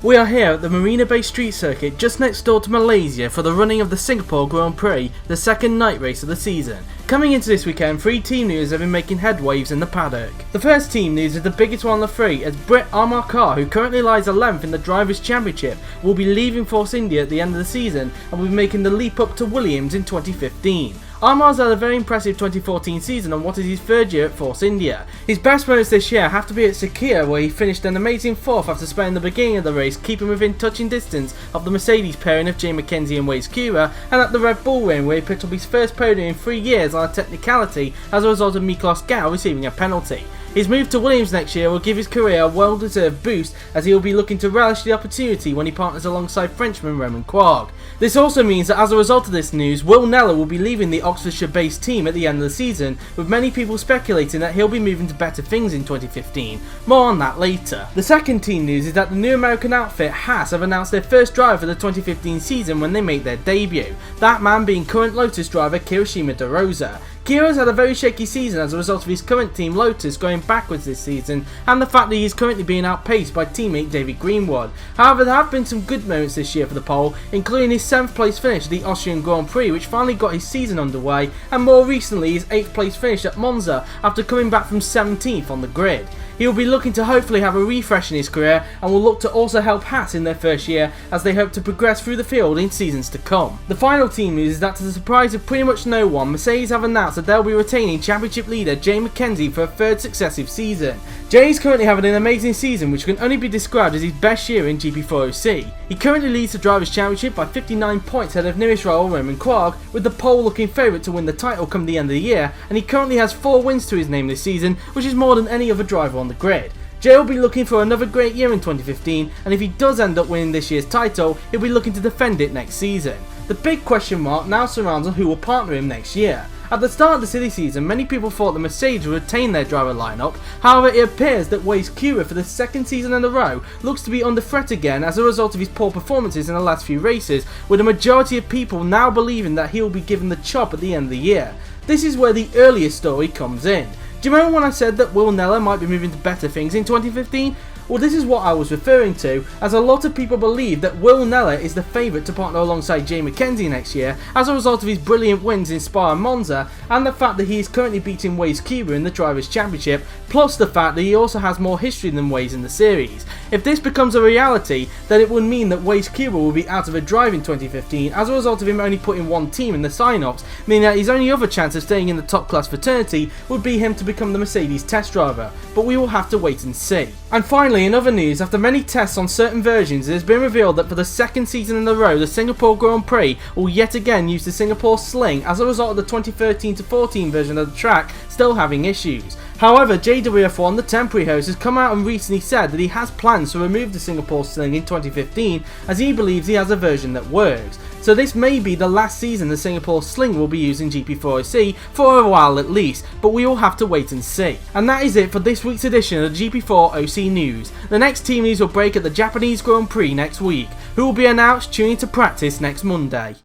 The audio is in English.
We are here at the Marina Bay Street Circuit just next door to Malaysia for the running of the Singapore Grand Prix, the second night race of the season. Coming into this weekend, 3 team news have been making headwaves in the paddock. The first team news is the biggest one of the 3, as Brit Car, who currently lies 11th in the Drivers' Championship, will be leaving Force India at the end of the season and will be making the leap up to Williams in 2015. Amar's had a very impressive 2014 season on what is his 3rd year at Force India. His best moments this year have to be at Sakir, where he finished an amazing 4th after spending the beginning of the race keeping within touching distance of the Mercedes pairing of Jay McKenzie and Wayce Cura, and at the Red Bull Ring, where he picked up his first podium in 3 years on a technicality as a result of Miklos Gau receiving a penalty. His move to Williams next year will give his career a well-deserved boost, as he will be looking to relish the opportunity when he partners alongside Frenchman Romain Quarg. This also means that as a result of this news, Will Kneller will be leaving the Oxfordshire-based team at the end of the season, with many people speculating that he'll be moving to better things in 2015. More on that later. The second team news is that the new American outfit Haas have announced their first driver for the 2015 season when they make their debut, that man being current Lotus driver Kirishima De Rosa. Kira's had a very shaky season as a result of his current team Lotus going backwards this season, and the fact that he is currently being outpaced by teammate David Greenwood. However, there have been some good moments this year for the pole, including his 7th place finish at the Austrian Grand Prix, which finally got his season underway, and more recently his 8th place finish at Monza after coming back from 17th on the grid. He will be looking to hopefully have a refresh in his career and will look to also help Haas in their first year as they hope to progress through the field in seasons to come. The final team news is that, to the surprise of pretty much no one, Mercedes have announced that they'll be retaining championship leader Jay McKenzie for a 3rd successive season. Jay is currently having an amazing season which can only be described as his best year in GP4OC. He currently leads the Drivers' Championship by 59 points ahead of nearest rival Romain Quarg, with the pole looking favourite to win the title come the end of the year, and he currently has 4 wins to his name this season, which is more than any other driver on the grid. Jay will be looking for another great year in 2015, and if he does end up winning this year's title, he'll be looking to defend it next season. The big question mark now surrounds on who will partner him next year. At the start of the silly season, many people thought the Mercedes would retain their driver lineup. However, it appears that Wayce Cura, for the 2nd season in a row, looks to be under threat again as a result of his poor performances in the last few races, with a majority of people now believing that he will be given the chop at the end of the year. This is where the earlier story comes in. Do you remember when I said that Will Kneller might be moving to better things in 2015? Well, this is what I was referring to, as a lot of people believe that Will Kneller is the favourite to partner alongside Jay McKenzie next year as a result of his brilliant wins in Spa and Monza, and the fact that he is currently beating Wayce Cura in the Drivers' Championship, plus the fact that he also has more history than Wayce in the series. If this becomes a reality, then it would mean that Wayce Cura will be out of a drive in 2015 as a result of him only putting 1 team in the sign-offs, meaning that his only other chance of staying in the top class fraternity would be him to become the Mercedes test driver, but we will have to wait and see. And finally, in other news, after many tests on certain versions, it has been revealed that for the 2nd season in a row, the Singapore Grand Prix will yet again use the Singapore Sling as a result of the 2013-14 version of the track still having issues. However, JWF1, the temporary host, has come out and recently said that he has plans to remove the Singapore Sling in 2015 as he believes he has a version that works. So this may be the last season the Singapore Sling will be used in GP4OC for a while at least, but we will have to wait and see. And that is it for this week's edition of the GP4OC news. The next team news will break at the Japanese Grand Prix next week, who will be announced tuning to practice next Monday.